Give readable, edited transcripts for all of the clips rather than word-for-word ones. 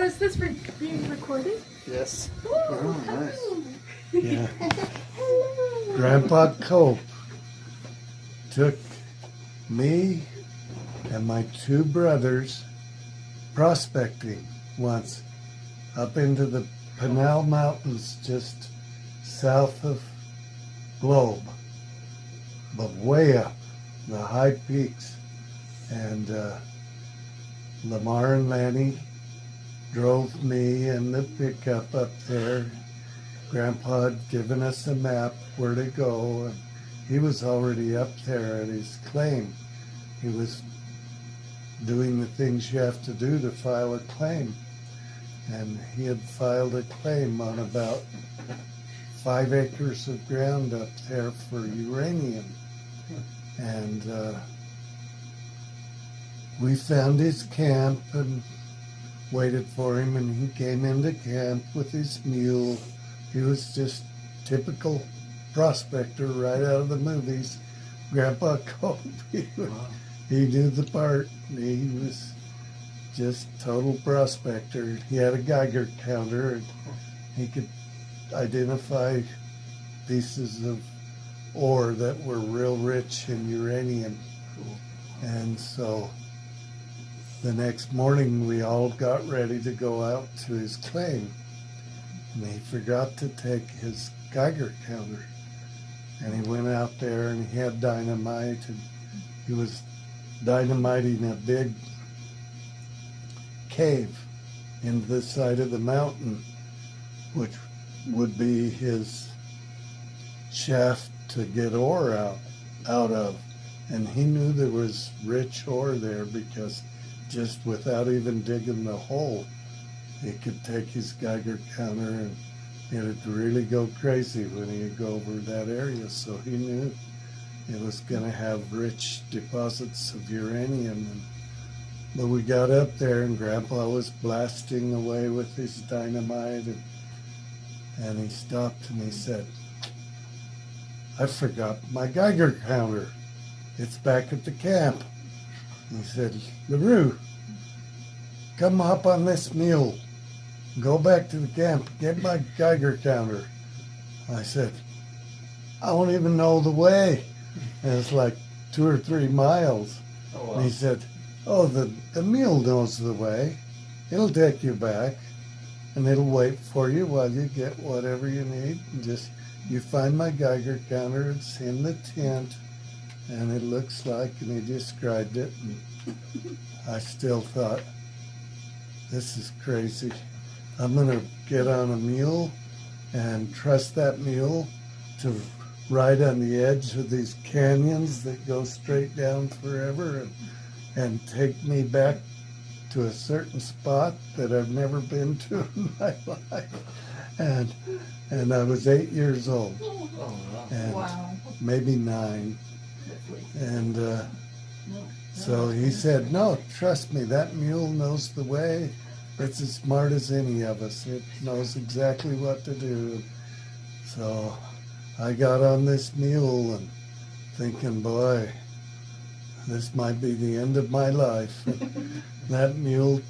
is this being recorded? Yes. Oh, nice. Yeah. Hello. Grandpa Cope took me and my two brothers prospecting once up into the Pinal Mountains just south of Globe, but way up, the high peaks. And Lamar and Lanny drove me in the pickup up there. Grandpa had given us a map where to go, and he was already up there at his claim. He was doing the things you have to do to file a claim. And he had filed a claim on about 5 acres of ground up there for uranium. And we found his camp and waited for him, and he came into camp with his mule. He was just typical prospector right out of the movies. Grandpa Cope, he knew the part. He was just total prospector. He had a Geiger counter, and he could identify pieces of ore that were real rich in uranium. And so the next morning we all got ready to go out to his claim, and he forgot to take his Geiger counter. And he went out there and he had dynamite, and he was dynamiting a big cave into the side of the mountain, which would be his shaft to get ore out of. And he knew there was rich ore there because just without even digging the hole, he could take his Geiger counter and it'd really go crazy when he'd go over that area. So he knew it was going to have rich deposits of uranium. But we got up there and Grandpa was blasting away with his dynamite, and he stopped and he said, "I forgot my Geiger counter. It's back at the camp." He said, "Larue, come hop on this mule. Go back to the camp. Get my Geiger counter." I said, "I don't even know the way." And it's like 2 or 3 miles. Oh, wow. And he said, "Oh, the mule knows the way. It'll take you back, and it'll wait for you while you get whatever you need. And just, you find my Geiger counter, it's in the tent, and it looks like," and he described it. And I still thought, this is crazy. I'm going to get on a mule and trust that mule to ride on the edge of these canyons that go straight down forever and take me back to a certain spot that I've never been to in my life. And I was 8 years old. Oh, wow. And Wow. maybe 9. And so he said, "No, trust me, that mule knows the way. It's as smart as any of us. It knows exactly what to do." So I got on this mule and thinking, boy, this might be the end of my life. That mule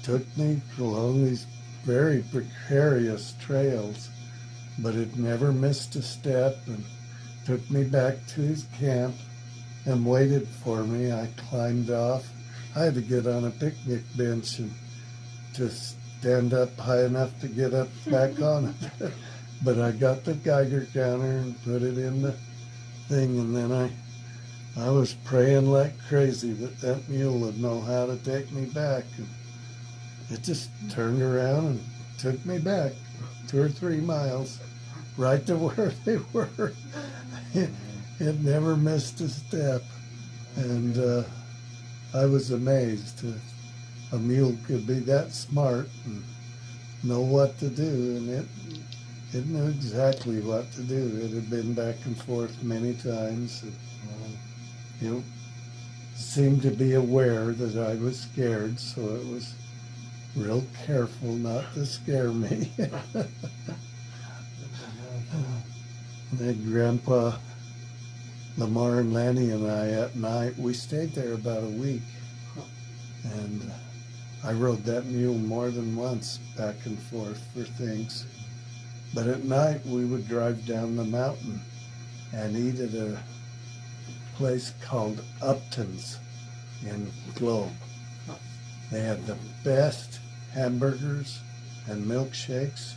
took me along these very precarious trails, but it never missed a step, and took me back to his camp and waited for me. I climbed off. I had to get on a picnic bench and just stand up high enough to get up back on it. But I got the Geiger counter and put it in the thing, and then I was praying like crazy that mule would know how to take me back. And it just turned around and took me back 2 or 3 miles, right to where they were. It never missed a step. And I was amazed. A mule could be that smart and know what to do, and it knew exactly what to do. It had been back and forth many times. And it seemed to be aware that I was scared, so it was real careful not to scare me. And then Grandpa, Lamar and Lanny and I at night, we stayed there about a week. And I rode that mule more than once back and forth for things. But at night we would drive down the mountain and eat at a place called Upton's in Globe. They had the best hamburgers and milkshakes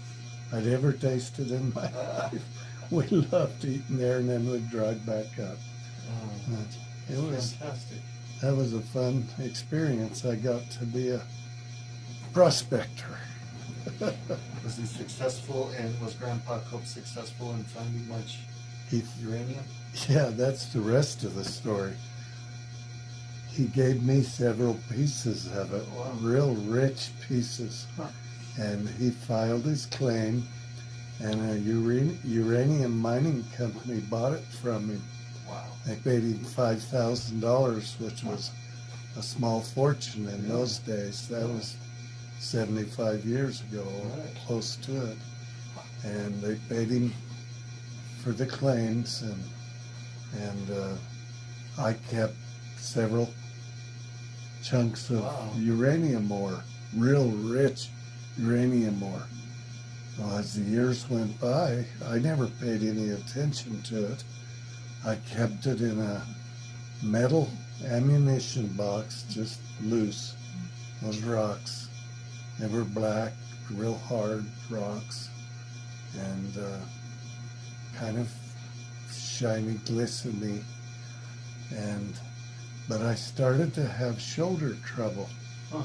I'd ever tasted in my life. We loved eating there, and then we'd drive back up. It was fantastic. That was a fun experience. I got to be a prospector. Was he successful, and was Grandpa Cope successful in finding much uranium? Yeah, that's the rest of the story. He gave me several pieces of it, Wow. real rich pieces. Huh. And he filed his claim, and a uranium mining company bought it from him. Wow. They paid him $5,000, which was a small fortune in those days. That was 75 years ago, or Right. close to it. And they paid him for the claims, and I kept several chunks of Wow. uranium ore, real rich uranium ore. Well, as the years went by, I never paid any attention to it. I kept it in a metal ammunition box, just loose. Those rocks, they were black, real hard rocks, and kind of shiny, glistening. But I started to have shoulder trouble Huh.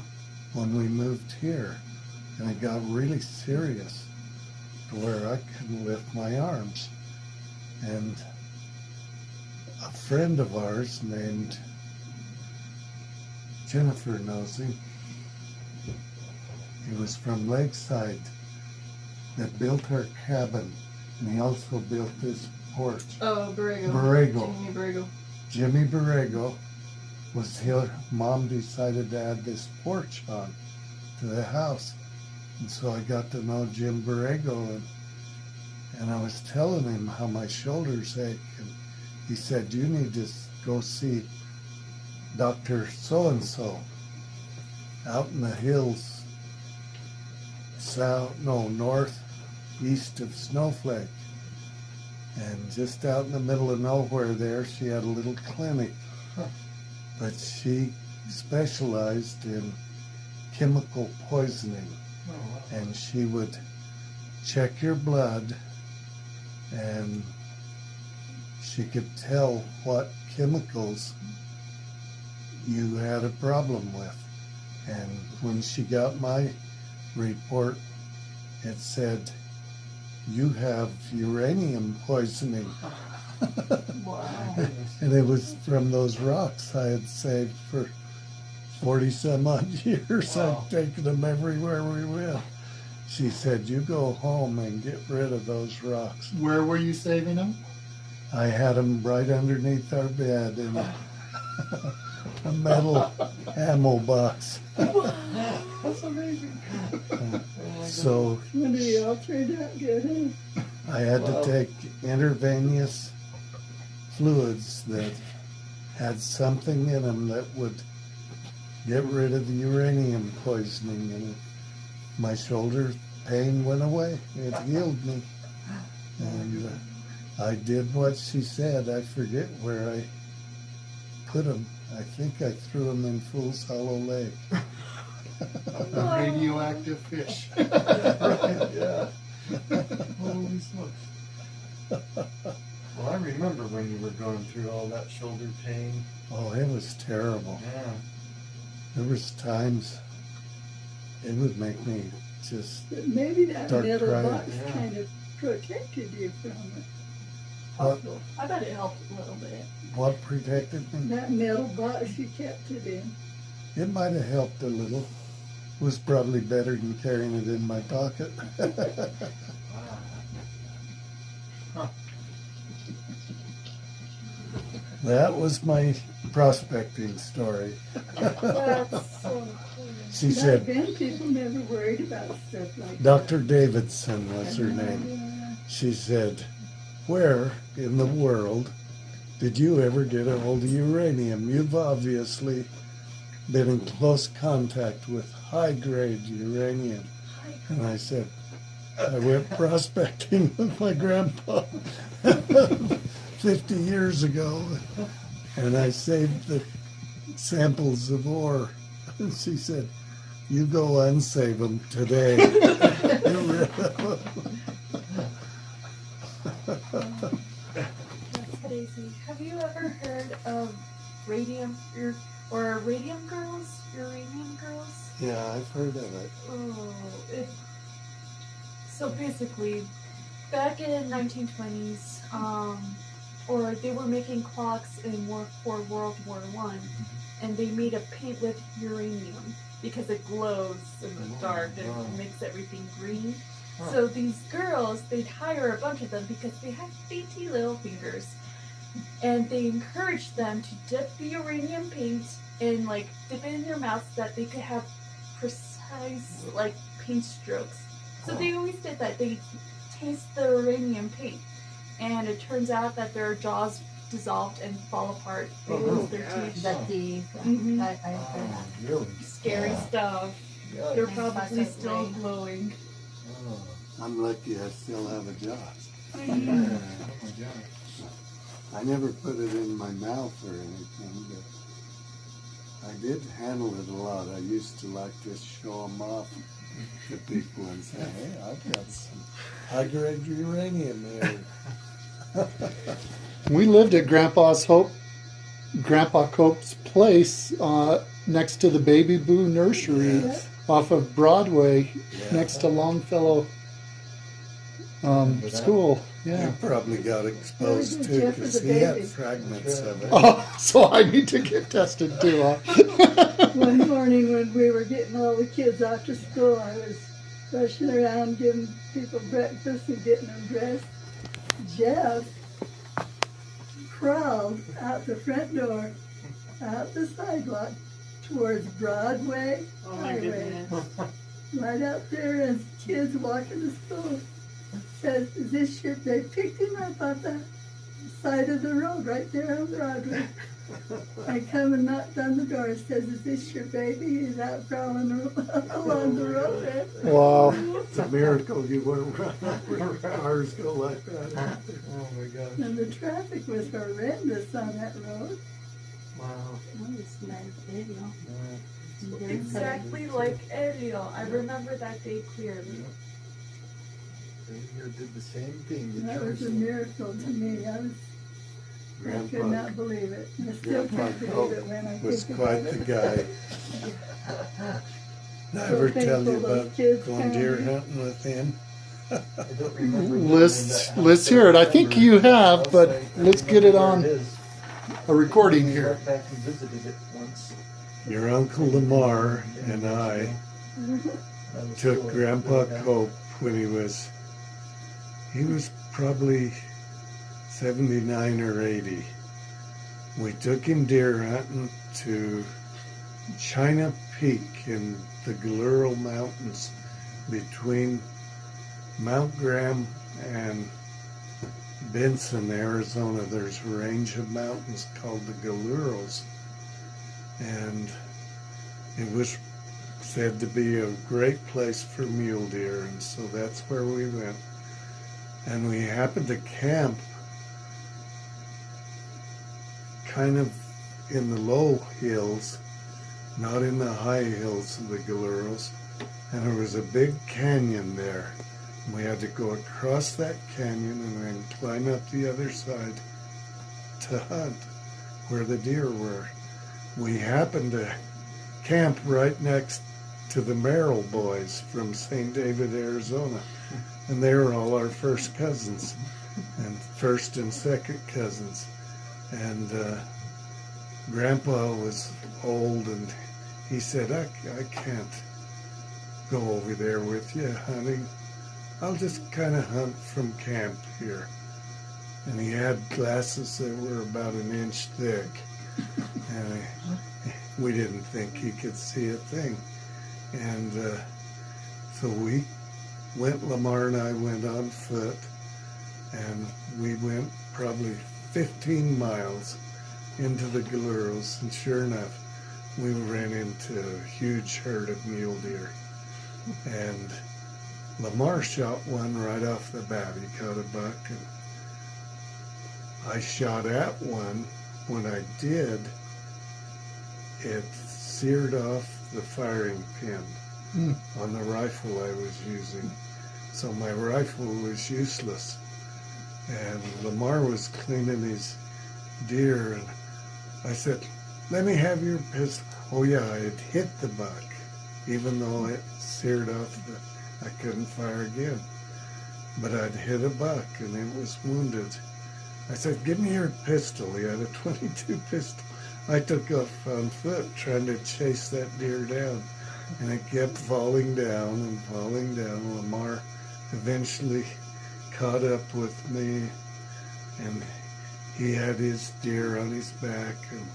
when we moved here, and it got really serious to where I couldn't lift my arms. And a friend of ours named Jennifer knows him. He was from Lakeside that built our cabin, and he also built this porch. Oh, Borrego. Borrego. Jimmy Borrego. Jimmy Borrego was here. Mom decided to add this porch on to the house. And so I got to know Jim Borrego, and I was telling him how my shoulders ache. And he said, "You need to go see Dr. So-and-so out in the hills, northeast of Snowflake." And just out in the middle of nowhere there, she had a little clinic. But she specialized in chemical poisoning. Oh, wow. And she would check your blood, and she could tell what chemicals you had a problem with. And when she got my report, it said, "You have uranium poisoning." Wow. And it was from those rocks I had saved for 40 some odd years. Wow. I'd taken them everywhere we went. She said, "You go home and get rid of those rocks." Where were you saving them? I had them right underneath our bed in a metal ammo box. That's amazing. So When did it all turn out good, I had Wow. to take intravenous fluids that had something in them that would get rid of the uranium poisoning, and my shoulder pain went away. It healed me. And I did what she said. I forget where I put them. I think I threw them in Fool's Hollow Lake. A radioactive fish. Right, yeah. Holy smokes. Well, I remember when you were going through all that shoulder pain. Oh, it was terrible. Yeah. There was times it would make me just But maybe that Start metal crying. box Yeah. kind of protected you from it. what, I bet it helped a little bit. what protected me. That metal box you kept it in. It might have helped a little. It was probably better than carrying it in my pocket. Wow. Huh. That was my prospecting story. That's so cool. She Back said, then, people never worried about stuff like Dr. Davidson was her that. name. She said, "Where in the world did you ever get a hold of uranium? You've obviously been in close contact with high-grade uranium. And I said, I went prospecting with my grandpa 50 years ago, and I saved the samples of ore. And she said, you go unsave them today. That's crazy. Have you ever heard of radium or radium girls? Uranium girls? Yeah, I've heard of it. Oh, so basically, back in 1920s, or they were making clocks for World War I, and they made a paint with uranium because it glows in the dark and makes everything green. So these girls, they'd hire a bunch of them because they had dainty little fingers, and they encouraged them to dip the uranium paint and like dip it in their mouths so that they could have precise like paint strokes. So they always did that. They taste the uranium paint, and it turns out that their jaws dissolved and fall apart. They lose their teeth. That the Mhm. I heard that. Really? Scary stuff. Yeah. They're Nice probably size of still brain. glowing. Oh. I'm lucky I still have a jaw. Oh my God. I never put it in my mouth or anything, but I did handle it a lot. I used to like to show them off to people and say, hey, I've got some high-grade uranium here. We lived at Grandpa Cope's place next to the Baby Boo Nursery Yes. off of Broadway, Yeah. next to Longfellow School. You Yeah. probably got exposed too, Jeff because was a he had baby. fragments of it. Oh, so I need to get tested too, huh? One morning when we were getting all the kids off to school, I was rushing around giving people breakfast and getting them dressed. Jeff crawled out the front door, out the sidewalk, towards Broadway Oh my Highway. goodness. Right out there as kids walking to school. Says, is this your, they picked him up on the side of the road right there on Broadway. I come and knocked on the door, says, is this your baby? He's out crawling along the road there. Wow. It's a miracle you weren't running where cars go like that. Oh my gosh. And the traffic was horrendous on that road. Wow. That was nice video. Exactly like Ariel. I remember that day clearly. They did the same thing. The That was a Johnson- miracle to me. I could Grandpa not believe it. I still can't believe it when I was think quite about the it. guy. Did I ever tell you thankful those about kids going deer found me. hunting with him? I don't remember Let's hear it. I think you have, but let's get it on a recording We here. went back and visited it once. Your Uncle Lamar and I That was took cool. Grandpa Yeah. Cope when he was probably 79 or 80. We took him deer hunting to China Peak in the Galuro Mountains between Mount Graham and Benson, Arizona. There's a range of mountains called the Galuros, and it was said to be a great place for mule deer, and so that's where we went. And we happened to camp kind of in the low hills, not in the high hills of the Galuros, and there was a big canyon there. We had to go across that canyon and then climb up the other side to hunt where the deer were. We happened to camp right next to the Merrill boys from St. David, Arizona. And they were all our first cousins, and first and second cousins. And Grandpa was old, and he said, I can't go over there with you hunting. I'll just kind of hunt from camp here. And he had glasses that were about an inch thick, and we didn't think he could see a thing. And so we went, Lamar and I went on foot, and we went probably 15 miles into the Galuros, and sure enough, we ran into a huge herd of mule deer. And Lamar shot one right off the bat. He caught a buck, and I shot at one. When I did, it seared off the firing pin on the rifle I was using. So my rifle was useless. And Lamar was cleaning his deer, and I said, "Let me have your pistol." Oh yeah, it hit the buck, even though it seared off I couldn't fire again. But I'd hit a buck and it was wounded. I said, "Give me your pistol." He had a .22 pistol. I took off on foot trying to chase that deer down, and it kept falling down and falling down. Lamar eventually caught up with me, and he had his deer on his back, and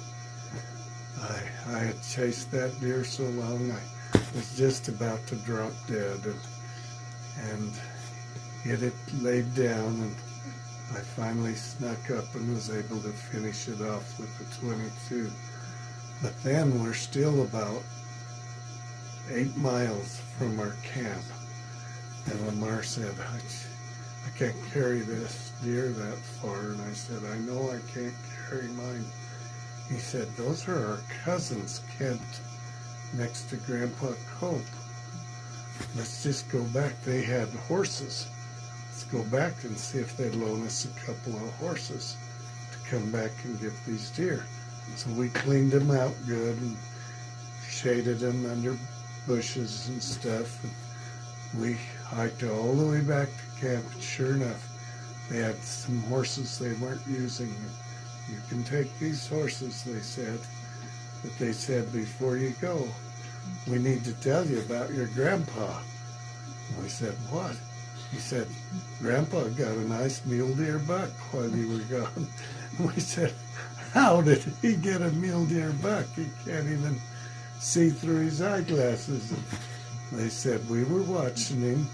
I had chased that deer so long I was just about to drop dead, and it had laid down, and I finally snuck up and was able to finish it off with the .22. But then we're still about 8 miles from our camp, and Lamar said, I can't carry this deer that far. And I said, "I know I can't carry mine." He said, "Those are our cousins camped next to Grandpa Cope. Let's just go back. They had horses. Let's go back and see if they'd loan us a couple of horses to come back and get these deer." So we cleaned them out good and shaded them under bushes and stuff. And we hiked all the way back to camp, and sure enough, they had some horses they weren't using. "You can take these horses," they said. But they said, "Before you go, we need to tell you about your grandpa." And we said, "What?" He said, "Grandpa got a nice mule deer buck while you were gone." And we said, "How did he get a mule deer buck? He can't even see through his eyeglasses." And they said, "We were watching him,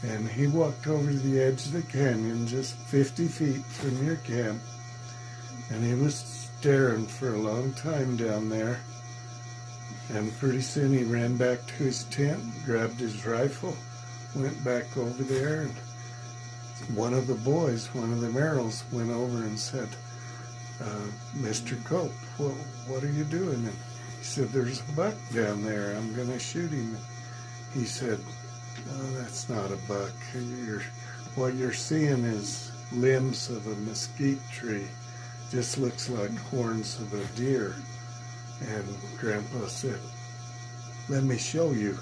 and he walked over to the edge of the canyon just 50 feet from your camp, and he was staring for a long time down there. And pretty soon he ran back to his tent, grabbed his rifle, went back over there, and one of the boys, one of the Merrills, went over and said, Mr. Cope, what are you doing?" And he said, "There's a buck down there. I'm going to shoot him." He said, "Oh, that's not a buck. What you're seeing is limbs of a mesquite tree. Just looks like horns of a deer." And Grandpa said, "Let me show you."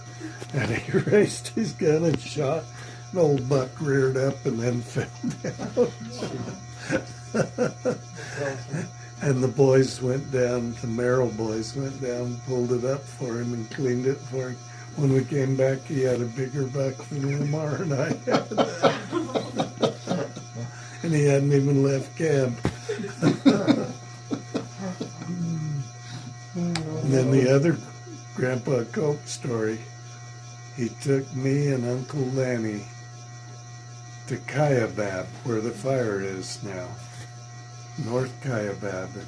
And he raised his gun and shot. An old buck reared up and then fell down. And the boys went down, the Merrill boys went down, pulled it up for him and cleaned it for him. When we came back, he had a bigger buck than Lamar and I had. And he hadn't even left camp. And then the other Grandpa Cope story, he took me and Uncle Lanny to Kayabab, where the fire is now. North Kayabab, and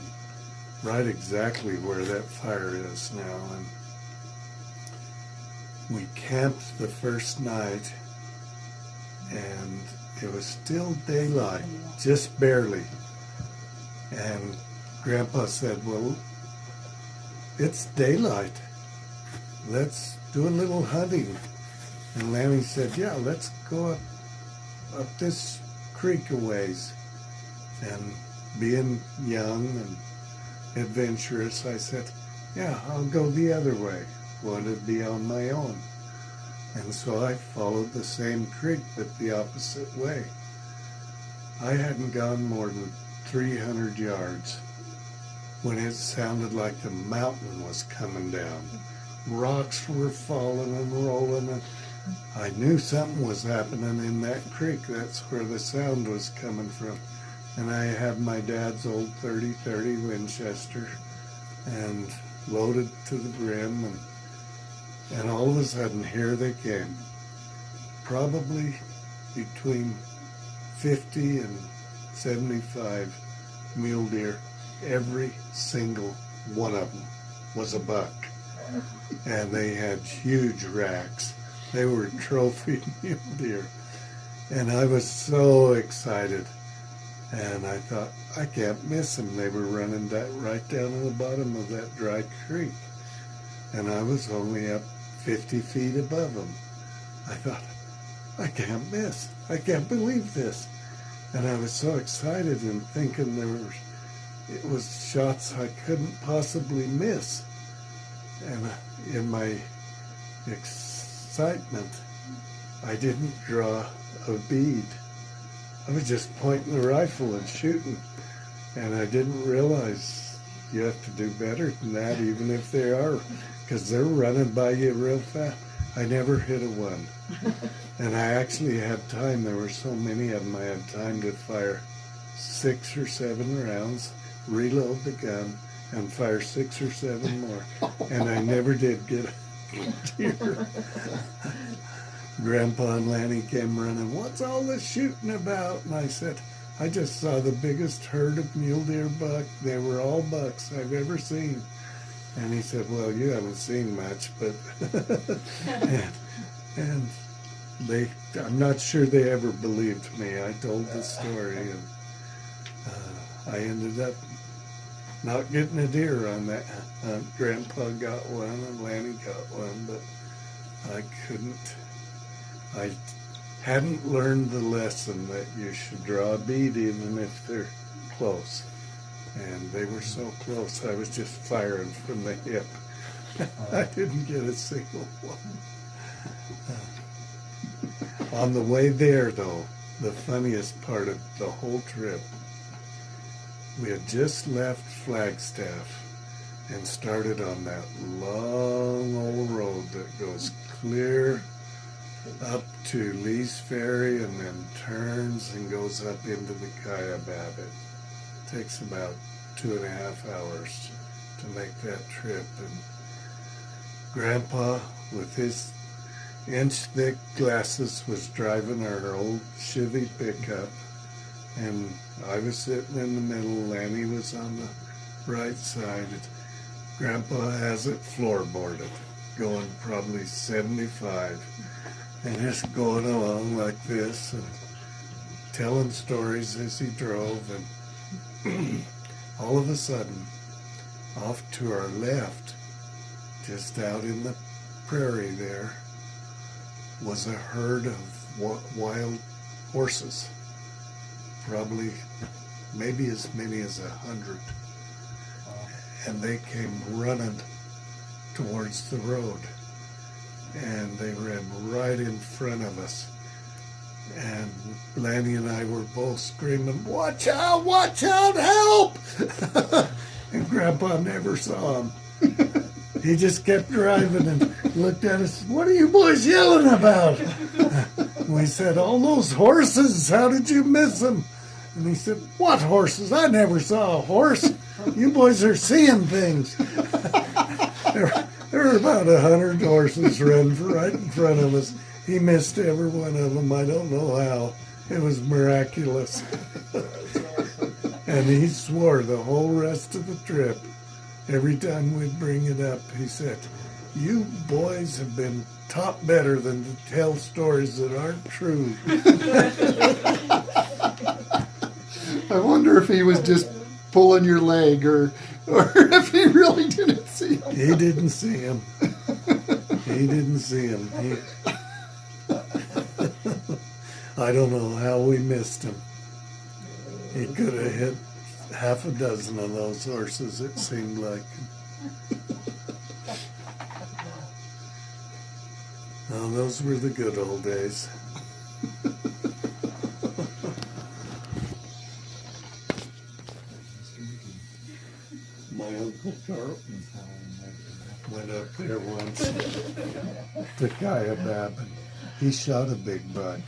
right exactly where that fire is now. And we camped the first night, and it was still daylight, just barely. And Grandpa said, "Well, it's daylight. Let's do a little hunting." And Lanny said, "Yeah, let's go up this creek a ways." And being young and adventurous, I said, "Yeah, I'll go the other way." Wanted to be on my own. And so I followed the same creek, but the opposite way. I hadn't gone more than 300 yards when it sounded like the mountain was coming down. Rocks were falling and rolling, and I knew something was happening in that creek. That's where the sound was coming from. And I had my dad's old .30-30 Winchester and loaded to the brim, and all of a sudden, here they came. Probably between 50 and 75 mule deer, every single one of them. was a buck. And they had huge racks. They were trophy mule deer. And I was so excited. And I thought, I can't miss them. They were running right down to the bottom of that dry creek. And I was only up 50 feet above them. I thought, I can't miss. I can't believe this. And I was so excited and thinking it was shots I couldn't possibly miss. And in my excitement, I didn't draw a bead. I was just pointing the rifle and shooting. And I didn't realize you have to do better than that, even if they are, because they're running by you real fast. I never hit a one. And I actually had time. There were so many of them. I had time to fire 6 or 7 rounds, reload the gun, and fire 6 or 7 more. And I never did get a deer. Grandpa and Lanny came running, what's all this shooting about? And I said, I just saw the biggest herd of mule deer buck. They were all bucks I've ever seen. And he said, well, you haven't seen much, but and they, I'm not sure they ever believed me. I told the story, and I ended up not getting a deer on that hunt. Grandpa got one and Lanny got one, but I couldn't. I hadn't learned the lesson that you should draw a bead even if they're close. And they were so close, I was just firing from the hip. I didn't get a single one. On the way there, though, the funniest part of the whole trip, we had just left Flagstaff and started on that long old road that goes clear up to Lee's Ferry and then turns and goes up into the Kaibab. It takes about 2.5 hours to make that trip. And Grandpa, with his inch-thick glasses, was driving our old Chevy pickup, and I was sitting in the middle. Lanny was on the right side. Grandpa has it floorboarded, going probably 75, and just going along like this and telling stories as he drove. And all of a sudden, off to our left, just out in the prairie there, was a herd of wild horses, probably maybe as many as 100. And they came running towards the road, and they ran right in front of us. And Lanny and I were both screaming, watch out, help! And Grandpa never saw them. He just kept driving and looked at us, what are you boys yelling about? We said, all those horses, how did you miss them? And he said, what horses? I never saw a horse. You boys are seeing things. There were about 100 horses running right in front of us. He missed every one of them. I don't know how. It was miraculous. And he swore the whole rest of the trip, every time we'd bring it up, he said, you boys have been taught better than to tell stories that aren't true. I wonder if he was just pulling your leg or if he really didn't see him. He didn't see him. He didn't see him. I don't know how we missed him. He could have hit half a dozen of those horses, it seemed like. Oh, those were the good old days. My Uncle Carlton went up there once to Kaibab, and he shot a big buck.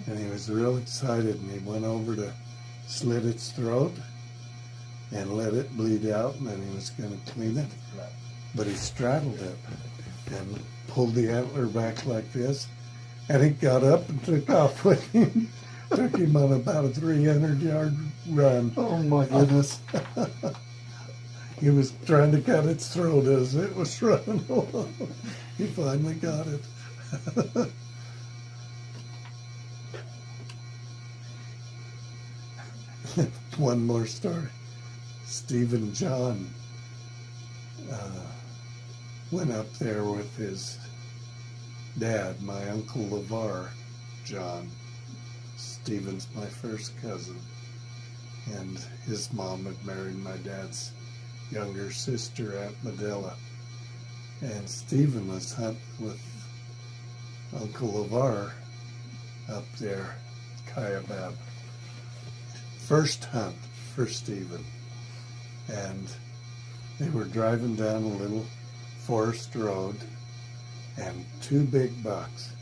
And he was real excited, and he went over to slit its throat and let it bleed out, and then he was going to clean it. But he straddled it and pulled the antler back like this, and he got up and took off with him. Took him on about a 300-yard run. Oh my goodness. He was trying to cut its throat as it was running along. He finally got it. One more story. Stephen John went up there with his dad, my Uncle LeVar John. Stephen's my first cousin. And his mom had married my dad's younger sister, Aunt Medella. And Stephen was hunting with Uncle LeVar up there, Kayabab. First hunt for Stephen. And they were driving down a little forest road, and two big bucks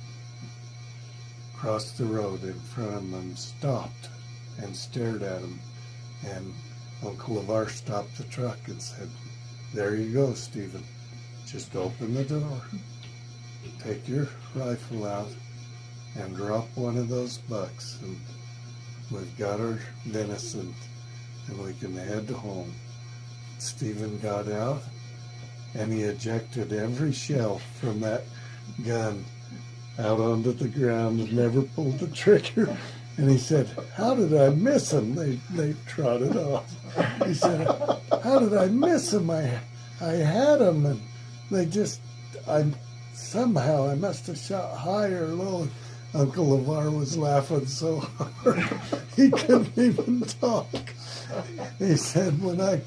crossed the road in front of them, stopped and stared at him. And Uncle LeVar stopped the truck and said, "There you go, Stephen. Just open the door, take your rifle out, and drop one of those bucks, and we've got our venison, and we can head home." Stephen got out, and he ejected every shell from that gun out onto the ground and never pulled the trigger. And he said, "How did I miss him?" They trotted off. He said, "How did I miss him? I had him, and they just, somehow I must have shot high or low." Uncle LeVar was laughing so hard he couldn't even talk. He said, "When I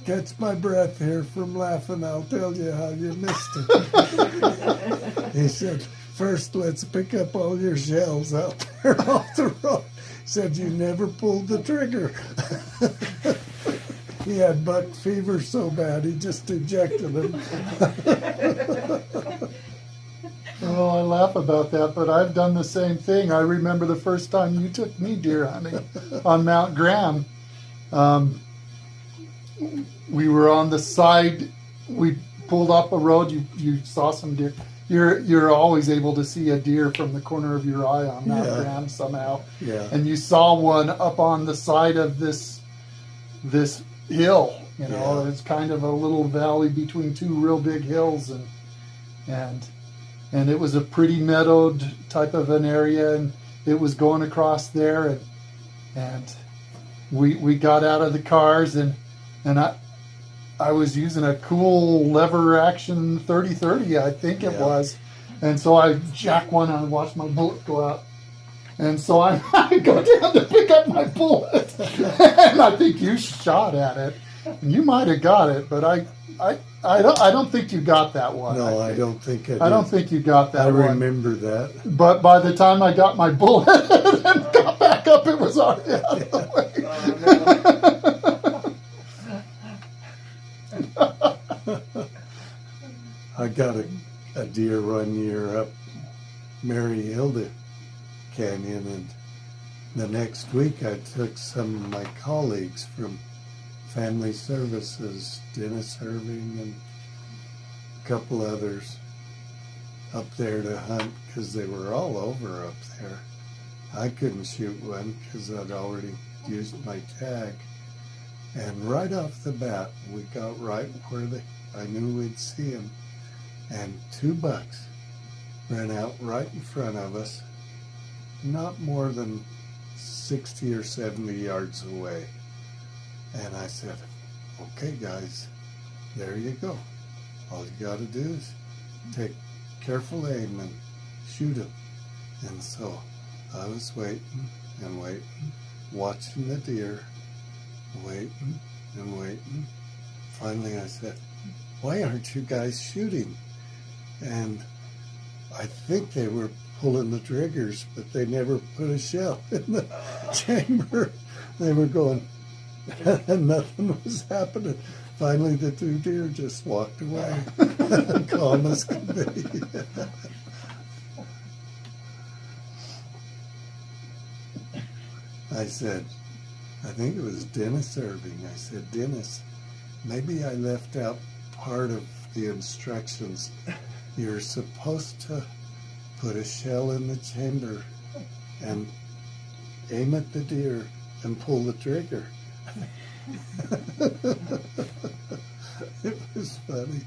catch my breath here from laughing, I'll tell you how you missed it." He said, "First, let's pick up all your shells out there off the road." He said, "You never pulled the trigger." He had buck fever so bad he just ejected them. Well, I laugh about that, but I've done the same thing. I remember the first time you took me deer hunting on Mount Graham. We were on the side. We pulled up a road. You saw some deer. You're always able to see a deer from the corner of your eye on Mount Graham somehow. Yeah. And you saw one up on the side of this hill. You know, it's kind of a little valley between two real big hills, and it was a pretty meadowed type of an area, and it was going across there, and we got out of the cars, and I was using a cool lever action 30-30, I think it was. And so I jack one and I watch my bullet go out. And so I go down to pick up my bullet. And I think you shot at it. And you might have got it, but I don't think you got that one. No, I don't think I did. I don't think you got that one. I remember that. But by the time I got my bullet and got back up, it was already out of the way. I got a deer one year up Mary Hilda Canyon, and the next week I took some of my colleagues from Family Services, Dennis Irving and a couple others, up there to hunt because they were all over up there. I couldn't shoot one because I'd already used my tag. And right off the bat, we got right where I knew we'd see them. And two bucks ran out right in front of us, not more than 60 or 70 yards away. And I said, "Okay, guys, there you go. All you got to do is take careful aim and shoot him." And so I was waiting and waiting, watching the deer, waiting and waiting. Finally I said, "Why aren't you guys shooting?" And I think they were pulling the triggers, but they never put a shell in the chamber. They were going, and nothing was happening. Finally the two deer just walked away, calm as could be. I said, I think it was Dennis Irving. I said, "Dennis, maybe I left out part of the instructions. You're supposed to put a shell in the chamber and aim at the deer and pull the trigger." It was funny.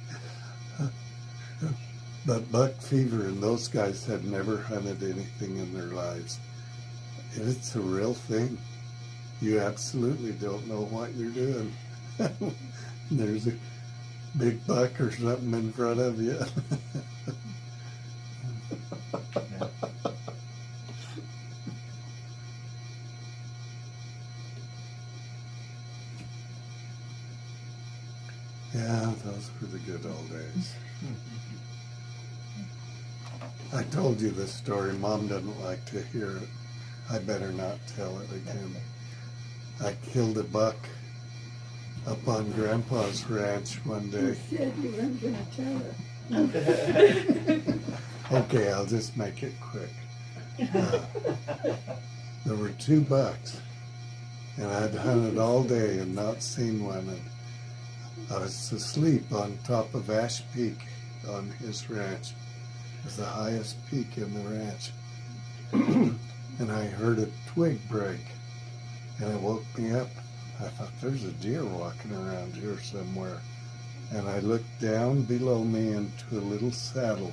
But buck fever and those guys had never hunted anything in their lives. It's a real thing. You absolutely don't know what you're doing. There's a big buck or something in front of you. Yeah, those were the good old days. I told you this story. Mom doesn't like to hear it. I better not tell it again. I killed a buck up on Grandpa's ranch one You day. said you weren't gonna tell her. Okay, I'll just make it quick. There were 2 bucks, and I'd hunted all day and not seen one. And I was asleep on top of Ash Peak on his ranch. It was the highest peak in the ranch. And I heard a twig break, and it woke me up. I thought, there's a deer walking around here somewhere. And I looked down below me into a little saddle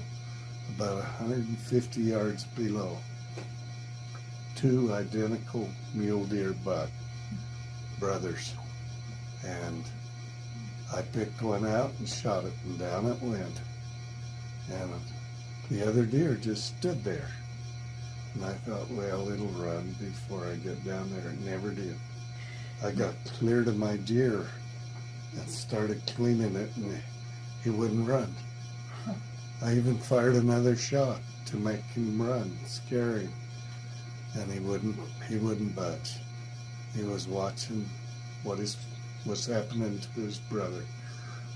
about 150 yards below. 2 identical mule deer buck brothers. And I picked one out and shot it, and down it went. And the other deer just stood there. And I thought, well, it'll run before I get down there. It never did. I got clear to my deer and started cleaning it, and he wouldn't run. I even fired another shot to make him run, scare him, and he wouldn't budge. He was watching what was happening to his brother.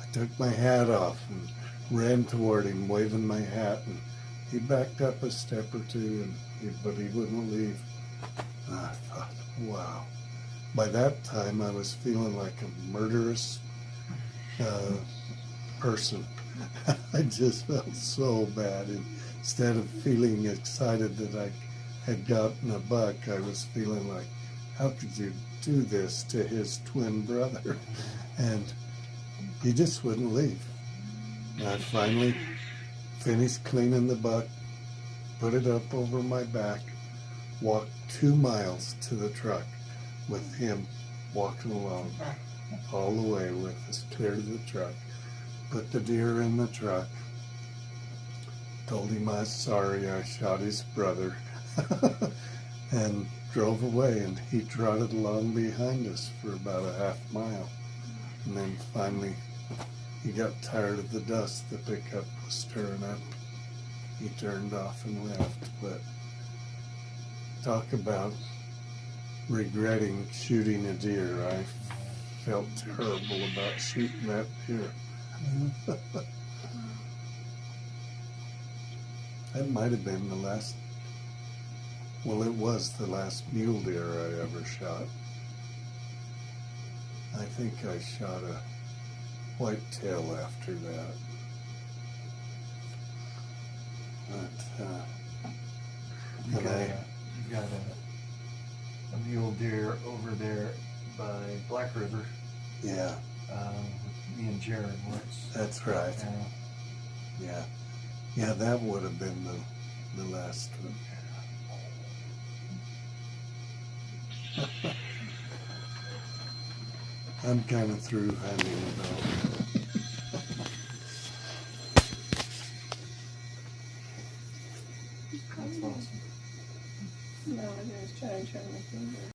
I took my hat off and ran toward him, waving my hat, and he backed up a step or two, but he wouldn't leave. And I thought, wow. By that time, I was feeling like a murderous person. I just felt so bad. And instead of feeling excited that I had gotten a buck, I was feeling like, how could you do this to his twin brother? And he just wouldn't leave. And I finally finished cleaning the buck, put it up over my back, walked 2 miles to the truck with him walking along all the way with us clear to the truck, put the deer in the truck, told him I was sorry I shot his brother, and drove away. And he trotted along behind us for about a half mile. And then finally he got tired of the dust the pickup was stirring up. He turned off and left. But talk about regretting shooting a deer. I felt terrible about shooting that deer. That might have been the last, well, it was the last mule deer I ever shot. I think I shot a whitetail after that. But, You got a mule deer over there by Black River. yeah, With me and Jared once. that's right. Yeah. Yeah, that would have been the last one. I'm kind of through hunting though. That's awesome. No, I was trying to turn my finger.